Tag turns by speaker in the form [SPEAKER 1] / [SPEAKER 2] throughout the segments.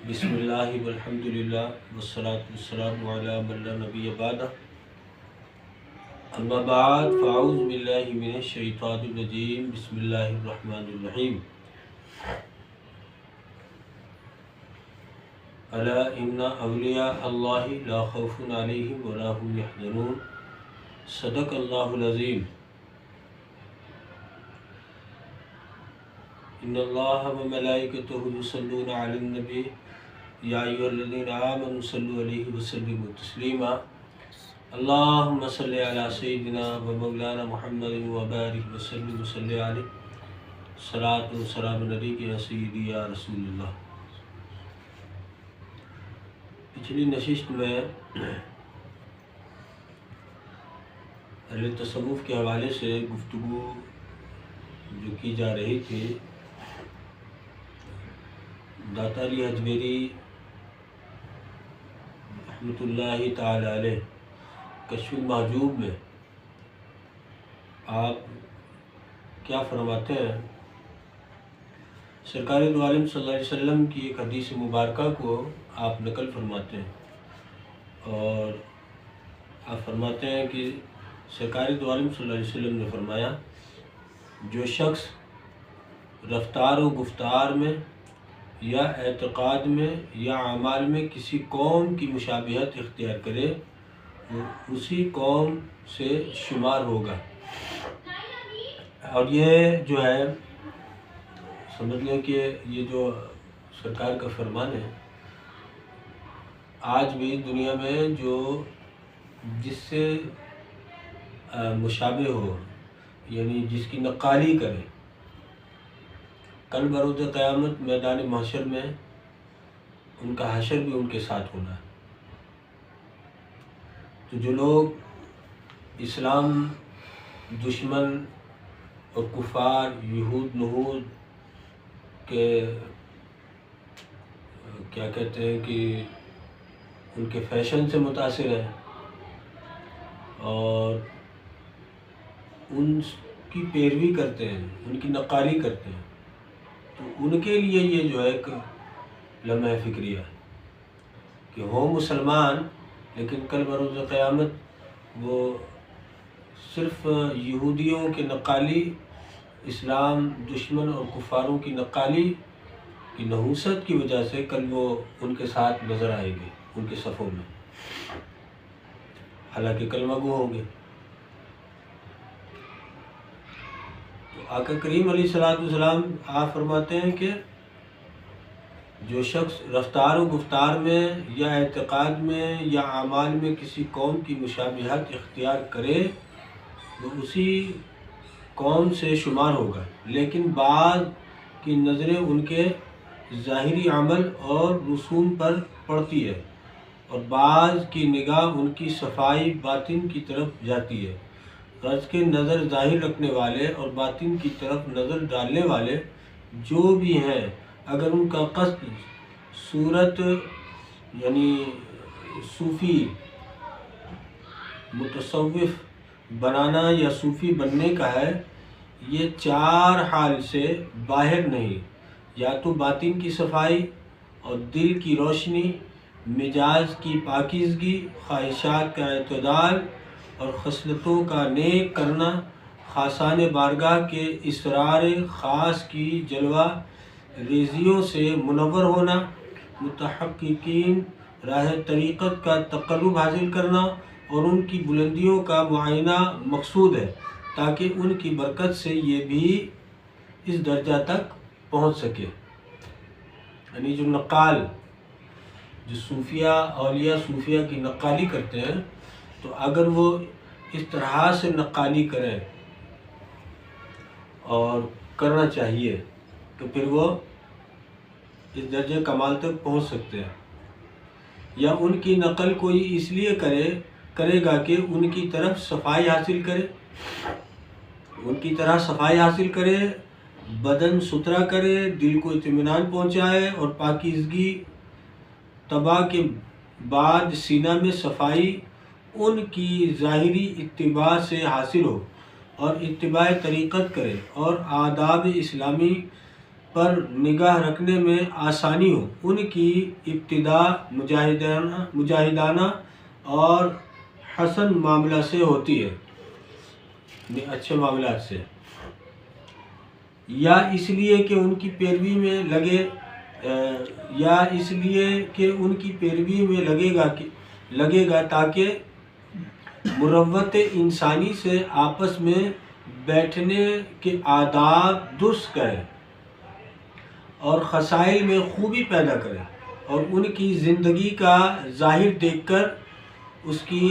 [SPEAKER 1] بسم اللہ والحمد للہ والصلاة والسلام علی من لا نبی بعدہ اما بعد فاعوذ باللہ من الشیطان الرجیم بسم اللہ الرحمن الرحیم الا ان اولیاء اللہ لا خوف علیہم ولا هم یحزنون صدق اللہ العظیم ان اللہ وملائکتہ یصلون علی النبی یا ایھا الذین آمنوا صلوا علیہ وسلموا تسلیما اللہم صلی علی سیدنا و مولانا محمد وبارک وسلم وصلی علیہ صلاۃ و سلام علیک یا سیدی یا رسول اللہ۔ پچھلی نشست میں اہل تصوف کے حوالے سے گفتگو جو کی جا رہی تھی، داتا علی حجویری رحمۃ اللہ تعالی علیہ کشف المحجوب میں آپ کیا فرماتے ہیں؟ سرکار دو عالم صلی اللہ علیہ وسلم کی ایک حدیث مبارکہ کو آپ نقل فرماتے ہیں، اور آپ فرماتے ہیں کہ سرکار دو عالم صلی اللہ علیہ وسلم نے فرمایا، جو شخص رفتار و گفتار میں یا اعتقاد میں یا اعمال میں کسی قوم کی مشابہت اختیار کرے وہ اسی قوم سے شمار ہوگا۔ اور یہ جو ہے سمجھ لیں کہ یہ جو سرکار کا فرمان ہے، آج بھی دنیا میں جو جس سے مشابہ ہو، یعنی جس کی نقالی کرے، کل بروز قیامت میدان محشر میں ان کا حشر بھی ان کے ساتھ ہونا ہے۔ تو جو لوگ اسلام دشمن اور کفار یہود نہود کے کیا کہتے ہیں کہ ان کے فیشن سے متاثر ہیں اور ان کی پیروی کرتے ہیں، ان کی نقالی کرتے ہیں، تو ان کے لیے یہ جو ہے ایک لمحہ فکریہ ہے کہ ہو مسلمان لیکن کل بروز قیامت وہ صرف یہودیوں کے نقالی، اسلام دشمن اور کفاروں کی نقالی کی نحوست کی وجہ سے کل وہ ان کے ساتھ نظر آئیں گے، ان کے صفوں میں، حالانکہ کلمہ گو ہوں گے۔ آقا کریم علیہ السلام آپ فرماتے ہیں کہ جو شخص رفتار و گفتار میں یا اعتقاد میں یا اعمال میں کسی قوم کی مشابہت اختیار کرے وہ اسی قوم سے شمار ہوگا، لیکن بعض کی نظریں ان کے ظاہری عمل اور رسوم پر پڑتی ہے اور بعض کی نگاہ ان کی صفائی باطن کی طرف جاتی ہے۔ غرض کے نظر ظاہر رکھنے والے اور باطن کی طرف نظر ڈالنے والے جو بھی ہیں، اگر ان کا قصد صورت یعنی صوفی متصوف بنانا یا صوفی بننے کا ہے، یہ چار حال سے باہر نہیں، یا تو باطن کی صفائی اور دل کی روشنی، مزاج کی پاکیزگی، خواہشات کا اعتدال اور خصلتوں کا نیک کرنا، خاصان بارگاہ کے اسرار خاص کی جلوہ ریزیوں سے منور ہونا، متحققین راہ طریقت کا تقرب حاصل کرنا اور ان کی بلندیوں کا معائنہ مقصود ہے، تاکہ ان کی برکت سے یہ بھی اس درجہ تک پہنچ سکے۔ یعنی جو نقال، جو صوفیہ اولیاء صوفیہ کی نقالی کرتے ہیں، تو اگر وہ اس طرح سے نقالی کریں اور کرنا چاہیے تو پھر وہ اس درجہ کمال تک پہنچ سکتے ہیں، یا ان کی نقل کوئی اس لیے کرے گا کہ ان کی طرف صفائی حاصل کرے، ان کی طرح صفائی حاصل کرے، بدن ستھرا کرے، دل کو اطمینان پہنچائے اور پاکیزگی طبع کے بعد سینہ میں صفائی ان کی ظاہری اتباع سے حاصل ہو اور اتباع طریقت کرے اور آداب اسلامی پر نگاہ رکھنے میں آسانی ہو۔ ان کی ابتدا مجاہدانہ اور حسن معاملہ سے ہوتی ہے، اچھے معاملات سے، یا اس لیے کہ ان کی پیروی میں لگے گا تاکہ مروت انسانی سے آپس میں بیٹھنے کے آداب درست کرے اور خصائل میں خوبی پیدا کرے، اور ان کی زندگی کا ظاہر دیکھ کر اس کی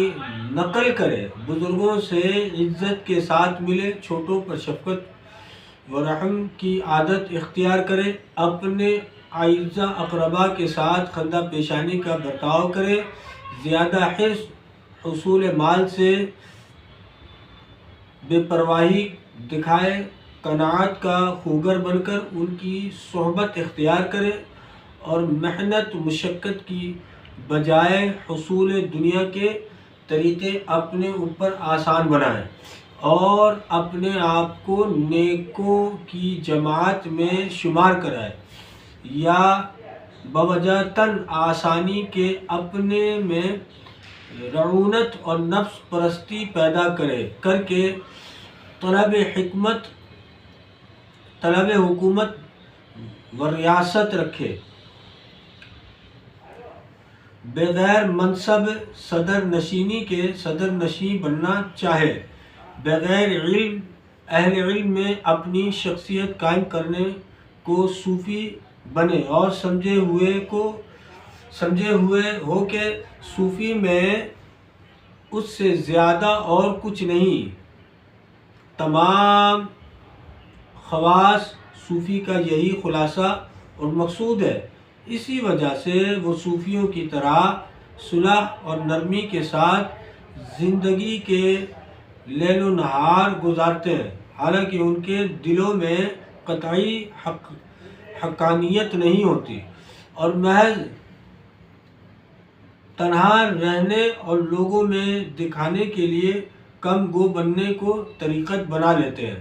[SPEAKER 1] نقل کرے، بزرگوں سے عزت کے ساتھ ملے، چھوٹوں پر شفقت و رحم کی عادت اختیار کرے، اپنے اعزاء اقربا کے ساتھ خندہ پیشانی کا برتاؤ کرے، زیادہ حرص حصول مال سے بے پرواہی دکھائے، قناعت کا خوگر بن کر ان کی صحبت اختیار کرے، اور محنت مشقت کی بجائے حصول دنیا کے طریقے اپنے اوپر آسان بنائے، اور اپنے آپ کو نیکوں کی جماعت میں شمار کرائے، یا بوجہ تن آسانی کے اپنے میں رعونت اور نفس پرستی پیدا کر کے طلب حکومت و ریاست رکھے، بغیر منصب صدر نشینی کے صدر نشین بننا چاہے، بغیر اہل علم میں اپنی شخصیت قائم کرنے کو صوفی بنے، اور سمجھے ہوئے ہو کہ صوفی میں اس سے زیادہ اور کچھ نہیں۔ تمام خواص صوفی کا یہی خلاصہ اور مقصود ہے۔ اسی وجہ سے وہ صوفیوں کی طرح صلح اور نرمی کے ساتھ زندگی کے لیل و نہار گزارتے ہیں، حالانکہ ان کے دلوں میں قطعی حقانیت نہیں ہوتی، اور محض تنہا رہنے اور لوگوں میں دکھانے کے لیے کم گو بننے کو طریقت بنا لیتے ہیں۔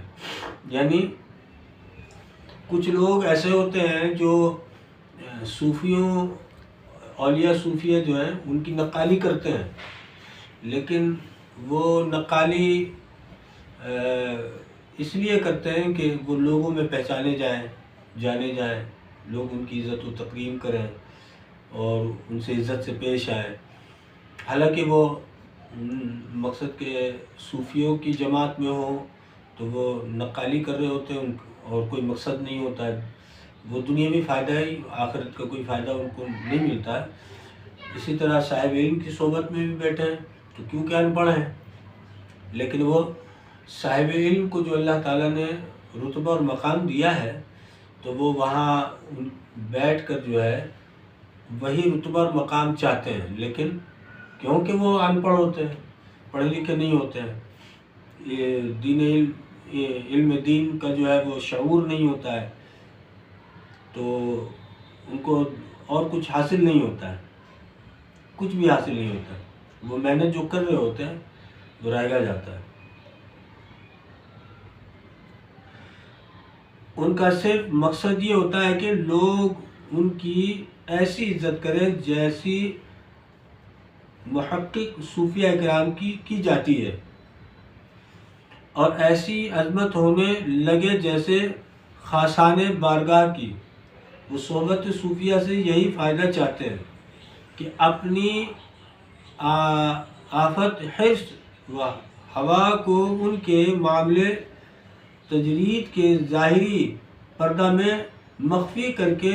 [SPEAKER 1] یعنی کچھ لوگ ایسے ہوتے ہیں جو صوفیوں، اولیاء صوفیہ جو ہیں ان کی نقالی کرتے ہیں، لیکن وہ نقالی اس لیے کرتے ہیں کہ وہ لوگوں میں پہچانے جانے جائیں، لوگ ان کی عزت و تکریم کریں اور ان سے عزت سے پیش آئیں، حالانکہ وہ مقصد کہ صوفیوں کی جماعت میں ہوں تو وہ نقالی کر رہے ہوتے ہیں اور کوئی مقصد نہیں ہوتا ہے، وہ دنیاوی فائدہ ہی، آخرت کا کوئی فائدہ ان کو نہیں ملتا ہے۔ اسی طرح صاحب علم کی صحبت میں بھی بیٹھے ہیں تو کیونکہ ان پڑھ ہیں، لیکن وہ صاحب علم کو جو اللہ تعالیٰ نے رتبہ اور مقام دیا ہے تو وہ وہاں بیٹھ کر جو ہے وہی رتبہ اور مقام چاہتے ہیں، لیکن کیونکہ وہ ان پڑھ ہوتے ہیں، پڑھے لکھے نہیں ہوتے ہیں، یہ علم دین کا جو ہے وہ شعور نہیں ہوتا ہے، تو ان کو اور کچھ حاصل نہیں ہوتا ہے، کچھ بھی حاصل نہیں ہوتا ہے، وہ محنت جو کر رہے ہوتے ہیں وہ رائگا جاتا ہے۔ ان کا صرف مقصد یہ ہوتا ہے کہ لوگ ان کی ایسی عزت کریں جیسی محقق صوفیہ کرام کی جاتی ہے، اور ایسی عظمت ہونے لگے جیسے خاصان بارگاہ کی۔ وہ صحبت صوفیہ سے یہی فائدہ چاہتے ہیں کہ اپنی آفت حرص و ہوا کو ان کے معاملے تجرید کے ظاہری پردہ میں مخفی کر کے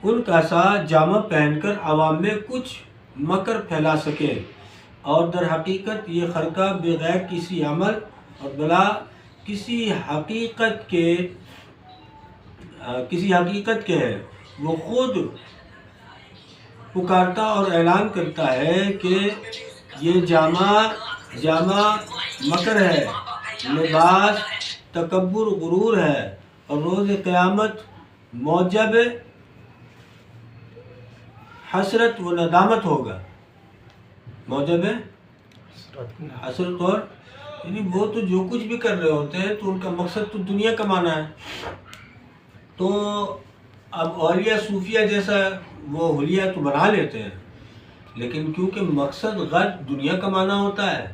[SPEAKER 1] ان کا سا جامہ پہن کر عوام میں کچھ مکر پھیلا سکے، اور در حقیقت یہ خرقہ بغیر کسی عمل اور بلا کسی حقیقت کے ہے۔ وہ خود پکارتا اور اعلان کرتا ہے کہ یہ جامہ مکر ہے، لباس تکبر غرور ہے، اور روز قیامت موجب حسرت و ندامت ہوگا۔ موجب حسرت، اور یعنی وہ تو جو کچھ بھی کر رہے ہوتے ہیں تو ان کا مقصد تو دنیا کمانا ہے، تو اب اولیاء صوفیہ جیسا وہ حلیہ تو بنا لیتے ہیں، لیکن کیونکہ مقصد غرض دنیا کمانا ہوتا ہے،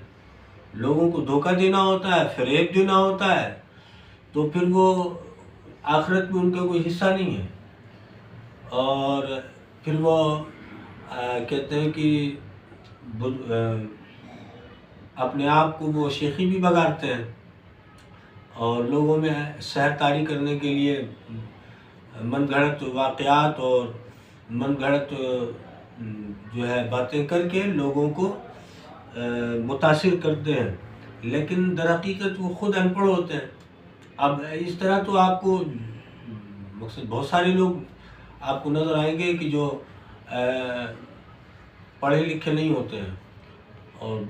[SPEAKER 1] لوگوں کو دھوکہ دینا ہوتا ہے، فریب دینا ہوتا ہے، تو پھر وہ آخرت میں ان کا کوئی حصہ نہیں ہے۔ اور پھر وہ کہتے ہیں کہ اپنے آپ کو وہ شیخی بھی بگاڑتے ہیں، اور لوگوں میں سحر طاری کرنے کے لیے من گھڑت واقعات اور من گھڑت جو ہے باتیں کر کے لوگوں کو متاثر کرتے ہیں، لیکن در حقیقت وہ خود ان پڑھ ہوتے ہیں۔ اب اس طرح تو آپ کو مقصد بہت سارے لوگ آپ کو نظر آئیں گے کہ جو پڑھے لکھے نہیں ہوتے ہیں، اور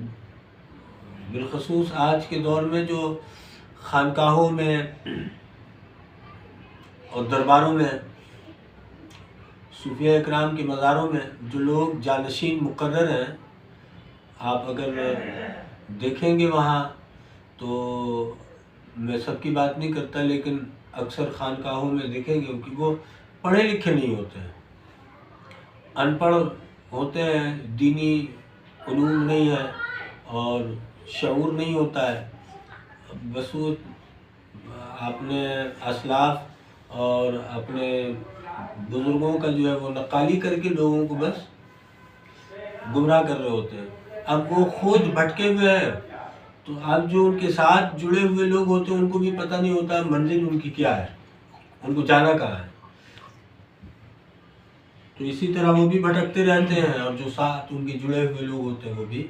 [SPEAKER 1] بالخصوص آج کے دور میں جو خانقاہوں میں اور درباروں میں، صوفیہ اکرام کے مزاروں میں جو لوگ جانشین مقرر ہیں، آپ اگر دیکھیں گے وہاں تو میں سب کی بات نہیں کرتا، لیکن اکثر خانقاہوں میں دیکھیں گے کہ وہ پڑھے لکھے نہیں ہوتے ہیں، ان پڑھ ہوتے ہیں، دینی علوم نہیں ہے اور شعور نہیں ہوتا ہے۔ بس وہ اپنے اسلاف اور اپنے بزرگوں کا جو ہے وہ نقالی کر کے لوگوں کو بس گمراہ کر رہے ہوتے ہیں۔ اب وہ خود بھٹکے ہوئے ہیں، تو اب جو ان کے ساتھ جڑے ہوئے لوگ ہوتے ہیں ان کو بھی پتہ نہیں ہوتا منزل ان کی کیا ہے، ان کو جانا کہاں ہے۔ تو اسی طرح وہ بھی بھٹکتے رہتے ہیں، اور جو ساتھ ان کے جڑے ہوئے لوگ ہوتے ہیں وہ بھی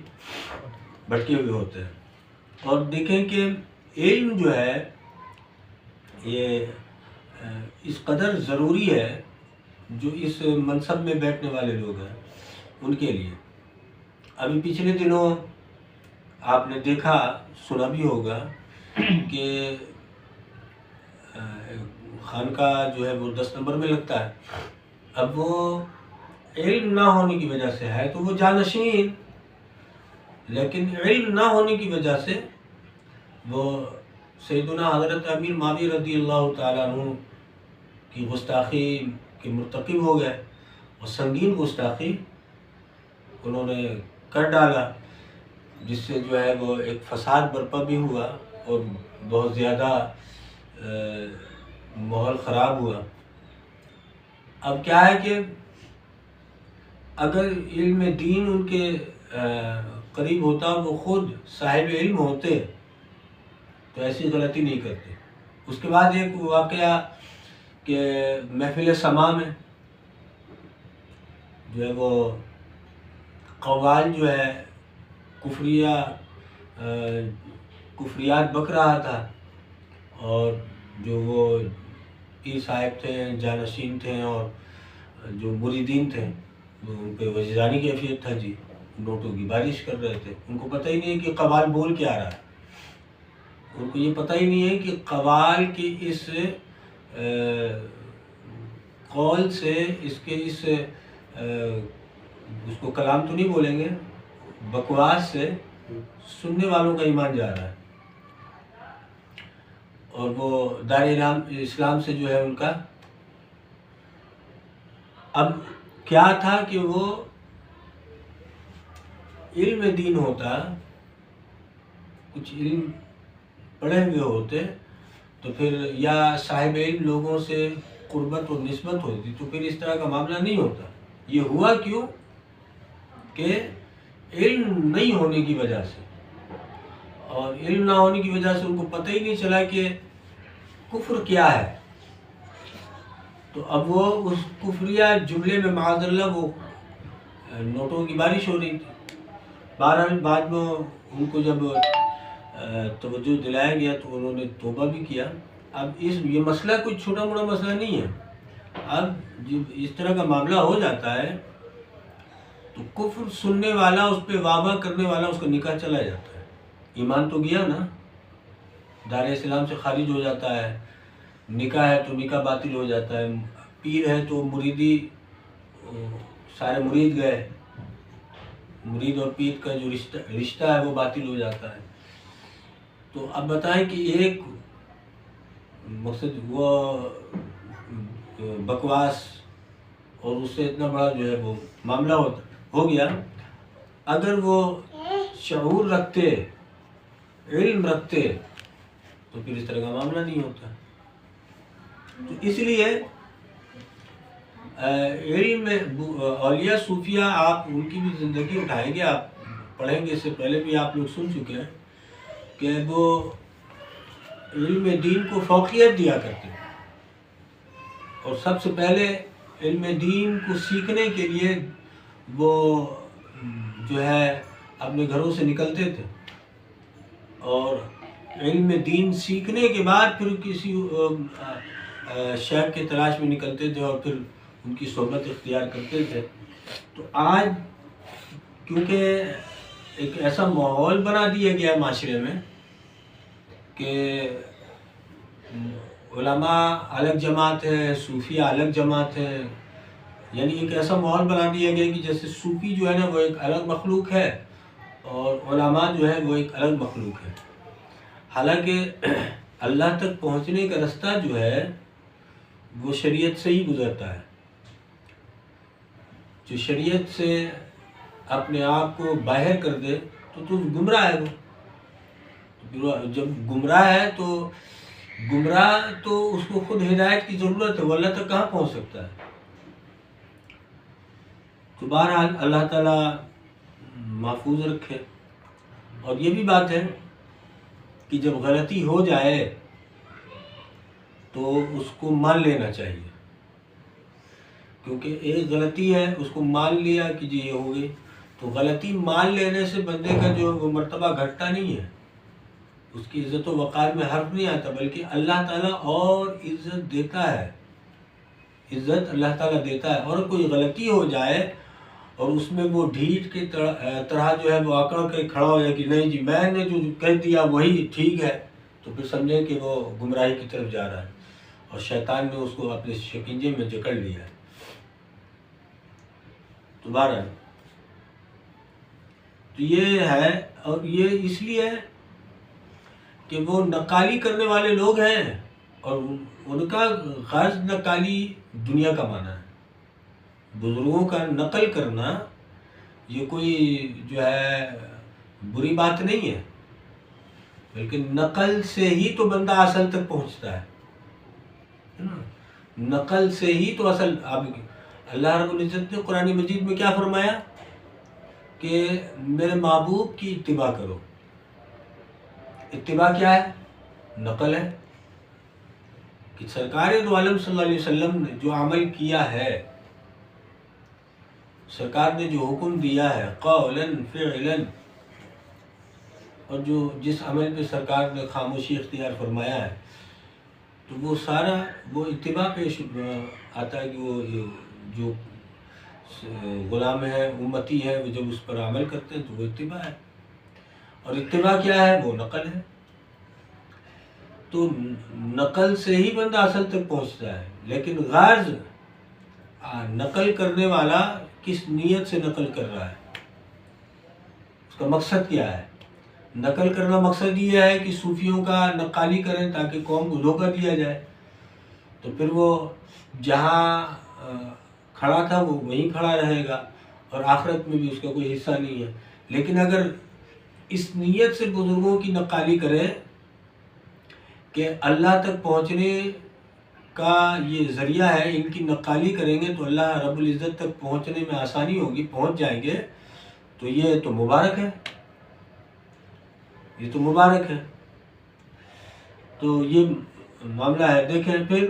[SPEAKER 1] بھٹکے ہوئے ہوتے ہیں۔ اور دیکھیں کہ علم جو ہے یہ اس قدر ضروری ہے جو اس منصب میں بیٹھنے والے لوگ ہیں ان کے لیے۔ ابھی پچھلے دنوں آپ نے دیکھا سنا بھی ہوگا کہ خانقاہ جو ہے وہ 10 نمبر میں لگتا ہے۔ اب وہ علم نہ ہونے کی وجہ سے ہے تو وہ جانشین، لیکن علم نہ ہونے کی وجہ سے وہ سیدنا حضرت امیر ماوی رضی اللہ تعالیٰ عنہ کی گستاخی کے مرتکب ہو گئے، اور سنگین گستاخی انہوں نے کر ڈالا، جس سے جو ہے وہ ایک فساد برپا بھی ہوا اور بہت زیادہ ماحول خراب ہوا۔ اب کیا ہے کہ اگر علم دین ان کے قریب ہوتا، وہ خود صاحب علم ہوتے تو ایسی غلطی نہیں کرتے۔ اس کے بعد ایک واقعہ کہ محفل سما میں جو ہے وہ قوال جو ہے کفریات بک رہا تھا، اور جو وہ پیر صاحب تھے، جانشین تھے، اور جو مریدین تھے ان پہ وجدانی کیفیت تھا، جی نوٹوں کی بارش کر رہے تھے۔ ان کو پتہ ہی نہیں ہے کہ قوال بول کیا رہا ہے، ان کو یہ پتہ ہی نہیں ہے کہ قوال کی اس قول سے اس کو کلام تو نہیں بولیں گے، بکواس سے سننے والوں کا ایمان جا رہا ہے، اور وہ دار اسلام سے جو ہے ان کا۔ اب کیا تھا کہ وہ علم دین ہوتا، کچھ علم پڑھے ہوئے ہوتے، تو پھر یا صاحب علم لوگوں سے قربت اور نسبت ہوتی، تو پھر اس طرح کا معاملہ نہیں ہوتا۔ یہ ہوا کیوں کہ علم نہیں ہونے کی وجہ سے، اور علم نہ ہونے کی وجہ سے ان کو پتہ ہی نہیں چلا کہ کفر کیا ہے۔ تو اب وہ اس کفریہ جملے میں معاذ اللہ وہ نوٹوں کی بارش ہو رہی تھی۔ بہرحال بعد میں ان کو جب توجہ دلایا گیا تو انہوں نے توبہ بھی کیا۔ اب یہ مسئلہ کوئی چھوٹا موٹا مسئلہ نہیں ہے۔ اب جب اس طرح کا معاملہ ہو جاتا ہے تو کفر سننے والا، اس پہ واہ کرنے والا، اس کا نکاح چلا جاتا ہے، ایمان تو گیا نا، دار اسلام سے خارج ہو جاتا ہے، نکاح ہے تو نکاح باطل ہو جاتا ہے، پیر ہے تو مریدی، سارے مرید گئے، مرید اور پیر کا جو رشتہ ہے وہ باطل ہو جاتا ہے۔ تو اب بتائیں کہ ایک مقصد وہ بکواس اور اس سے اتنا بڑا جو ہے وہ معاملہ ہو گیا. اگر وہ شعور رکھتے، علم رکھتے، تو پھر اس طرح کا معاملہ نہیں ہوتا. تو اس لیے علم اولیاء صوفیہ آپ ان کی بھی زندگی اٹھائیں گے، آپ پڑھیں گے، اس سے پہلے بھی آپ لوگ سن چکے ہیں کہ وہ علم دین کو فوقیت دیا کرتے ہیں، اور سب سے پہلے علم دین کو سیکھنے کے لیے وہ جو ہے اپنے گھروں سے نکلتے تھے، اور علم دین سیکھنے کے بعد پھر کسی شیخ کے تلاش میں نکلتے تھے اور پھر ان کی صحبت اختیار کرتے تھے. تو آج کیونکہ ایک ایسا ماحول بنا دیا گیا ہے معاشرے میں کہ علماء الگ جماعت ہے، صوفیہ الگ جماعت ہے، یعنی ایک ایسا ماحول بنا دیا گیا کہ جیسے صوفی جو ہے نا وہ ایک الگ مخلوق ہے اور علماء جو ہے وہ ایک الگ مخلوق ہے. حالانکہ اللہ تک پہنچنے کا رستہ جو ہے وہ شریعت سے ہی گزرتا ہے. جو شریعت سے اپنے آپ کو باہر کر دے تو گمراہ ہے. وہ جب گمراہ ہے تو گمراہ تو اس کو خود ہدایت کی ضرورت ہے، وہ اللہ تک کہاں پہنچ سکتا ہے. تو بہرحال اللہ تعالیٰ محفوظ رکھے. اور یہ بھی بات ہے کہ جب غلطی ہو جائے تو اس کو مان لینا چاہیے، کیونکہ ایک غلطی ہے اس کو مان لیا کہ جی یہ ہو گئی، تو غلطی مان لینے سے بندے کا جو وہ مرتبہ گھٹتا نہیں ہے، اس کی عزت و وقار میں حرف نہیں آتا، بلکہ اللہ تعالیٰ اور عزت دیتا ہے. عزت اللہ تعالیٰ دیتا ہے. اور کوئی غلطی ہو جائے اور اس میں وہ ڈھیٹ کی طرح جو ہے وہ آکڑ کے کھڑا ہو جائے کہ نہیں جی میں نے جو کہہ دیا وہی ٹھیک ہے، تو پھر سمجھیں کہ وہ گمراہی کی طرف جا رہا ہے اور شیطان نے اس کو اپنے شکنجے میں جکڑ لیا ہے. دوبارہ تو یہ ہے، اور یہ اس لیے کہ وہ نقالی کرنے والے لوگ ہیں اور ان کا غرض نقالی دنیا کا معنی ہے. بزرگوں کا نقل کرنا یہ کوئی جو ہے بری بات نہیں ہے، بلکہ نقل سے ہی تو بندہ اصل تک پہنچتا ہے. نقل سے ہی تو اصل. اللہ رب العزت نے قرآن مجید میں کیا فرمایا کہ میرے محبوب کی اتباع کرو. اتباع کیا ہے؟ نقل ہے. کہ سرکار دو عالم صلی اللہ علیہ وسلم نے جو عمل کیا ہے، سرکار نے جو حکم دیا ہے قولاً فعلاً، اور جس عمل پہ سرکار نے خاموشی اختیار فرمایا ہے، تو وہ سارا وہ اتباع پہ آتا ہے کہ وہ جو غلام ہے، امتی ہے، وہ جب اس پر عمل کرتے ہیں تو وہ اتباع ہے. اور اتباع کیا ہے؟ وہ نقل ہے. تو نقل سے ہی بندہ اصل تک پہنچتا ہے. لیکن غرض نقل کرنے والا کس نیت سے نقل کر رہا ہے، اس کا مقصد کیا ہے. نقل کرنا مقصد یہ ہے کہ صوفیوں کا نقالی کریں تاکہ قوم کو دھوکہ دیا جائے، تو پھر وہ جہاں کھڑا تھا وہ وہیں کھڑا رہے گا اور آخرت میں بھی اس کا کوئی حصہ نہیں ہے. لیکن اگر اس نیت سے بزرگوں کی نقالی کرے کہ اللہ تک پہنچنے کا یہ ذریعہ ہے، ان کی نقالی کریں گے تو اللہ رب العزت تک پہنچنے میں آسانی ہوگی، پہنچ جائیں گے، تو یہ تو مبارک ہے، یہ تو مبارک ہے. تو یہ معاملہ ہے. دیکھیں پھر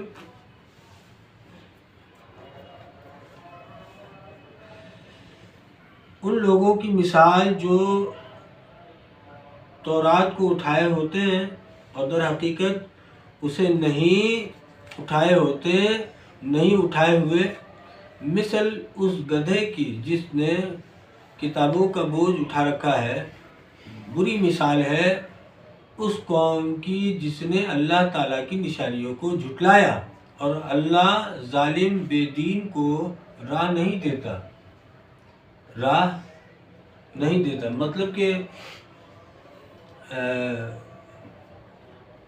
[SPEAKER 1] ان لوگوں کی مثال جو تورات کو اٹھائے ہوتے ہیں اور در حقیقت اسے نہیں اٹھائے ہوئے، مثل اس گدھے کی جس نے کتابوں کا بوجھ اٹھا رکھا ہے. بری مثال ہے اس قوم کی جس نے اللہ تعالیٰ کی نشانیوں کو جھٹلایا، اور اللہ ظالم بے دین کو راہ نہیں دیتا. مطلب کہ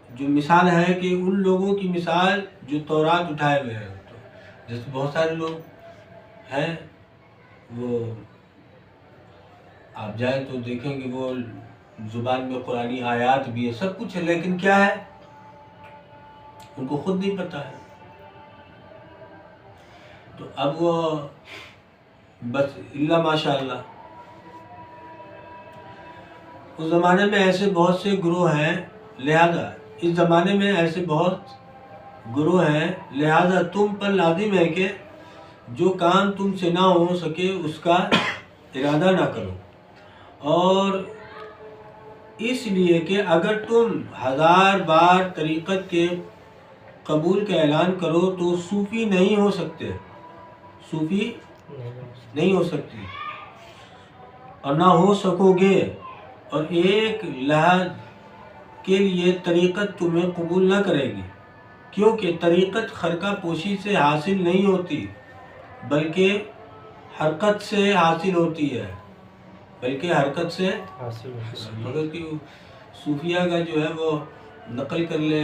[SPEAKER 1] جو مثال ہے کہ ان لوگوں کی مثال جو تورات اٹھائے ہوئے ہیں. جیسے بہت سارے لوگ ہیں، وہ آپ جائیں تو دیکھیں کہ وہ زبان میں قرآنی آیات بھی ہے، سب کچھ ہے، لیکن کیا ہے ان کو خود نہیں پتہ ہے۔ تو اب وہ بس اللہ ماشاء اللہ، اس زمانے میں ایسے بہت سے گروہ ہیں، لہذا اس زمانے میں ایسے بہت گروہ ہیں، لہذا تم پر لازم ہے کہ جو کام تم سے نہ ہو سکے اس کا ارادہ نہ کرو، اور اس لیے کہ اگر تم 1000 بار طریقت کے قبول کا اعلان کرو تو صوفی نہیں ہو سکتے، صوفی نہیں ہو سکتی اور نہ ہو سکو گے، اور ایک لحظ کے لیے طریقت تمہیں قبول نہ کرے گی، کیونکہ طریقت خرقہ پوشی سے حاصل نہیں ہوتی بلکہ حرکت سے حاصل ہوتی ہے، بلکہ حرکت سے مگر کہ صوفیہ کا جو ہے وہ نقل کر لے،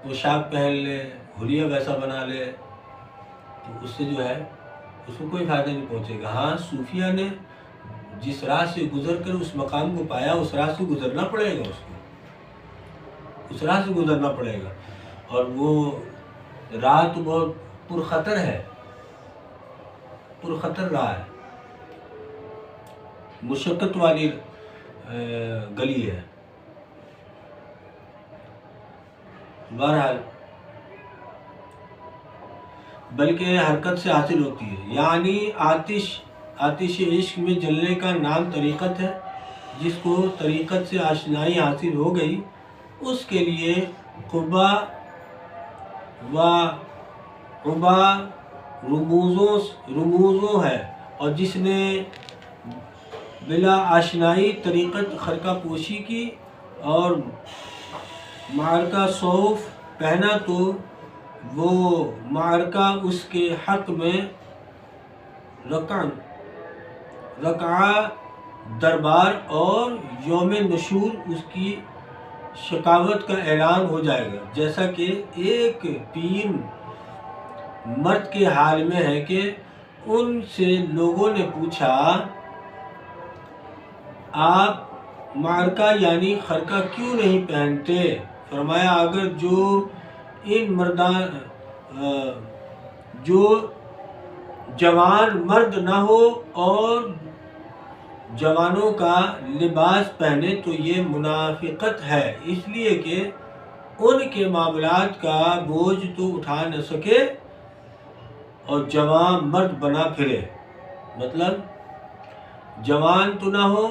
[SPEAKER 1] پوشاک پہن لے، حلیہ ویسا بنا لے، تو اس سے جو ہے اس کو کوئی فائدہ نہیں پہنچے گا۔ ہاں صوفیہ نے جس راہ سے گزر کر اس مقام کو پایا، اس راہ سے گزرنا پڑے گا، اس کو اس راہ سے گزرنا پڑے گا، اور وہ راہ تو بہت پرخطر ہے، پرخطر راہ ہے، مشقت والی گلی ہے۔ بہرحال بلکہ حرکت سے حاصل ہوتی ہے، یعنی آتش عشق میں جلنے کا نام طریقت ہے۔ جس کو طریقت سے آشنائی حاصل ہو گئی اس کے لیے قبا و عبا رموزوں ہے، اور جس نے بلا آشنائی طریقت خرقہ پوشی کی اور معرکہ صوف پہنا تو وہ معرکہ اس کے حق میں رکعہ دربار اور یوم نشور اس کی شقاوت کا اعلان ہو جائے گا، جیسا کہ ایک پیر مرد کے حال میں ہے کہ ان سے لوگوں نے پوچھا آپ معرکہ یعنی خرقہ کیوں نہیں پہنتے؟ فرمایا اگر جو جوان مرد نہ ہو اور جوانوں کا لباس پہنے تو یہ منافقت ہے، اس لیے کہ ان کے معاملات کا بوجھ تو اٹھا نہ سکے اور جوان مرد بنا پھرے، مطلب جوان تو نہ ہو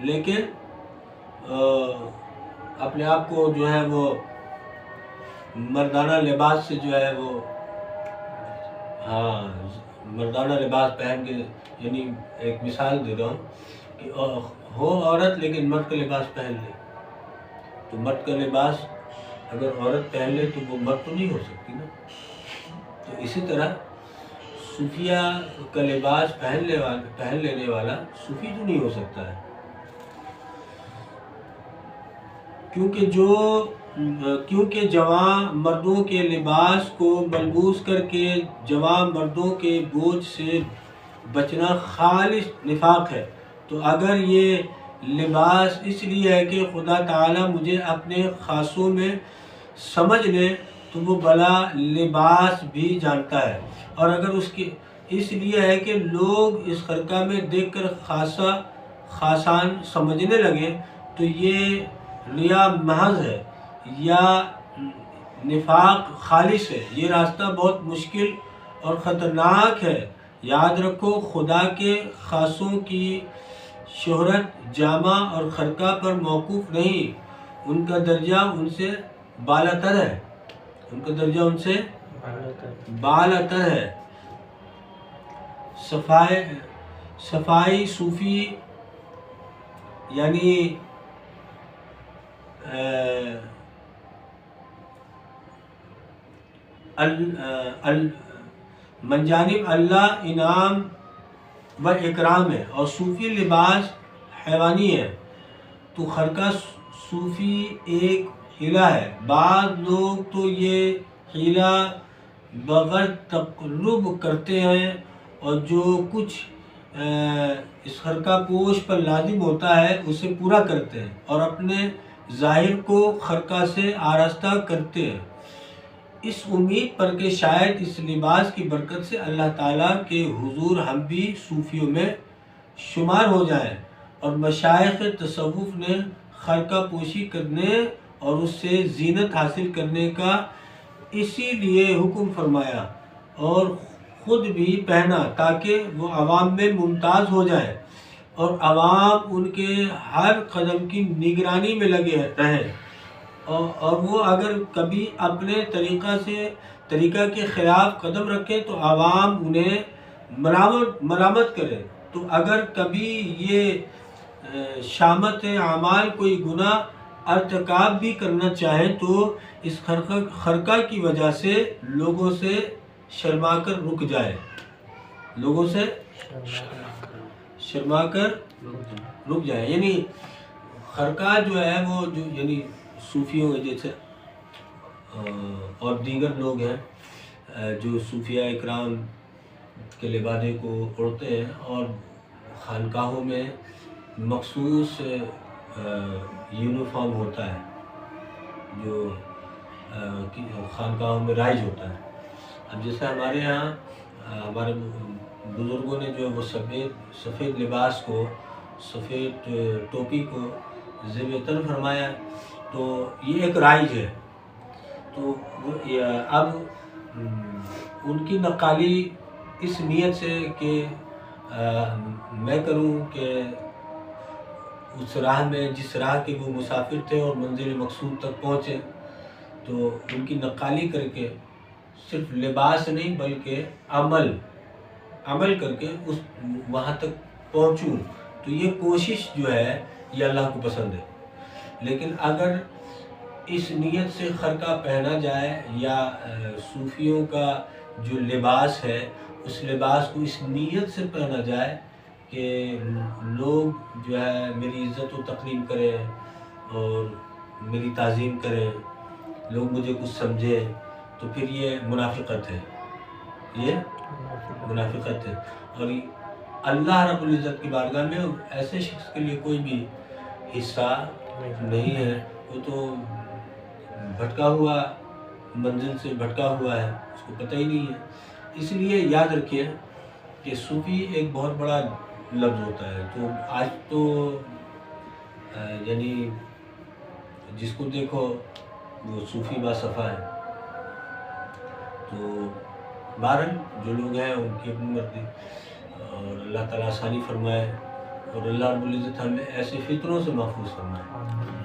[SPEAKER 1] لیکن اپنے آپ کو جو ہے وہ مردانہ لباس سے جو ہے وہ مردانہ لباس پہن کے، یعنی ایک مثال دے رہا ہوں کہ ہو عورت لیکن مرد کا لباس پہن لے، تو مرد کا لباس اگر عورت پہن لے تو وہ مرد تو نہیں ہو سکتی نا۔ تو اسی طرح صوفیہ کا لباس پہن لینے والا صوفی تو نہیں ہو سکتا ہے، کیونکہ جوان مردوں کے لباس کو ملبوس کر کے جوان مردوں کے بوجھ سے بچنا خالص نفاق ہے۔ تو اگر یہ لباس اس لیے ہے کہ خدا تعالیٰ مجھے اپنے خاصوں میں سمجھ لے تو وہ بلا لباس بھی جانتا ہے، اور اگر اس لیے ہے کہ لوگ اس خرقہ میں دیکھ کر خاصان سمجھنے لگے تو یہ ریا محض ہے یا نفاق خالص ہے۔ یہ راستہ بہت مشکل اور خطرناک ہے۔ یاد رکھو خدا کے خاصوں کی شہرت جامہ اور خرقہ پر موقوف نہیں، ان کا درجہ ان سے بالاتر ہے، ان کا درجہ ان سے بالاتر ہے۔ صفائی صوفی یعنی من جانب اللہ انعام و اکرام ہے، اور صوفی لباس حیوانی ہے، تو خرقہ صوفی ایک حیلہ ہے۔ بعض لوگ تو یہ حیلہ بغیر تقرب کرتے ہیں، اور جو کچھ اس خرقہ پوش پر لازم ہوتا ہے اسے پورا کرتے ہیں، اور اپنے ظاہر کو خرقہ سے آراستہ کرتے ہیں، اس امید پر کہ شاید اس لباس کی برکت سے اللہ تعالیٰ کے حضور ہم بھی صوفیوں میں شمار ہو جائیں۔ اور مشائخ تصوف نے خرقہ پوشی کرنے اور اس سے زینت حاصل کرنے کا اسی لیے حکم فرمایا اور خود بھی پہنا، تاکہ وہ عوام میں ممتاز ہو جائے اور عوام ان کے ہر قدم کی نگرانی میں لگے رہیں، اور وہ اگر کبھی اپنے طریقہ کے خلاف قدم رکھے تو عوام انہیں ملامت کرے، تو اگر کبھی یہ شامت اعمال کوئی گناہ ارتکاب بھی کرنا چاہیں تو اس خرقہ کی وجہ سے لوگوں سے شرما کر رک جائے، لوگوں سے شرما کر رک جائے۔ یعنی خرقہ جو ہے وہ جو یعنی صوفیوں جیسے اور دیگر لوگ ہیں جو صوفیاء اکرام کے لبادے کو اوڑھتے ہیں، اور خانقاہوں میں مخصوص یونیفارم ہوتا ہے جو خانقاہوں میں رائج ہوتا ہے۔ اب جیسے ہمارے یہاں ہمارے بزرگوں نے جو وہ سفید لباس کو، سفید ٹوپی کو زیب تن فرمایا، تو یہ ایک رائج ہے۔ تو اب ان کی نقالی اس نیت سے کہ میں کروں کہ اس راہ میں جس راہ کے وہ مسافر تھے اور منزل مقصود تک پہنچے، تو ان کی نقالی کر کے صرف لباس نہیں بلکہ عمل کر کے وہاں تک پہنچوں، تو یہ کوشش جو ہے یہ اللہ کو پسند ہے۔ لیکن اگر اس نیت سے خرقہ پہنا جائے یا صوفیوں کا جو لباس ہے اس لباس کو اس نیت سے پہنا جائے کہ لوگ جو ہے میری عزت و تقریم کریں اور میری تعظیم کریں، لوگ مجھے کچھ سمجھیں، تو پھر یہ منافقت ہے، یہ منافقت ہے۔ اور اللہ رب العزت کی بارگاہ میں ایسے شخص کے لیے کوئی بھی حصہ نہیں ہے، وہ تو بھٹکا ہوا، منزل سے بھٹکا ہوا ہے، اس کو پتہ ہی نہیں ہے۔ اس لیے یاد رکھیے کہ صوفی ایک بہت بڑا لفظ ہوتا ہے۔ تو آج تو یعنی جس کو دیکھو وہ صوفی باصفا ہے، تو بہرحال جو لوگ ہیں ان کی اپنی مرضی، اور اللہ تعالیٰ آسانی فرمائے، اور اللہ رب العزت ہمیں ایسے فطروں سے محفوظ فرمائے۔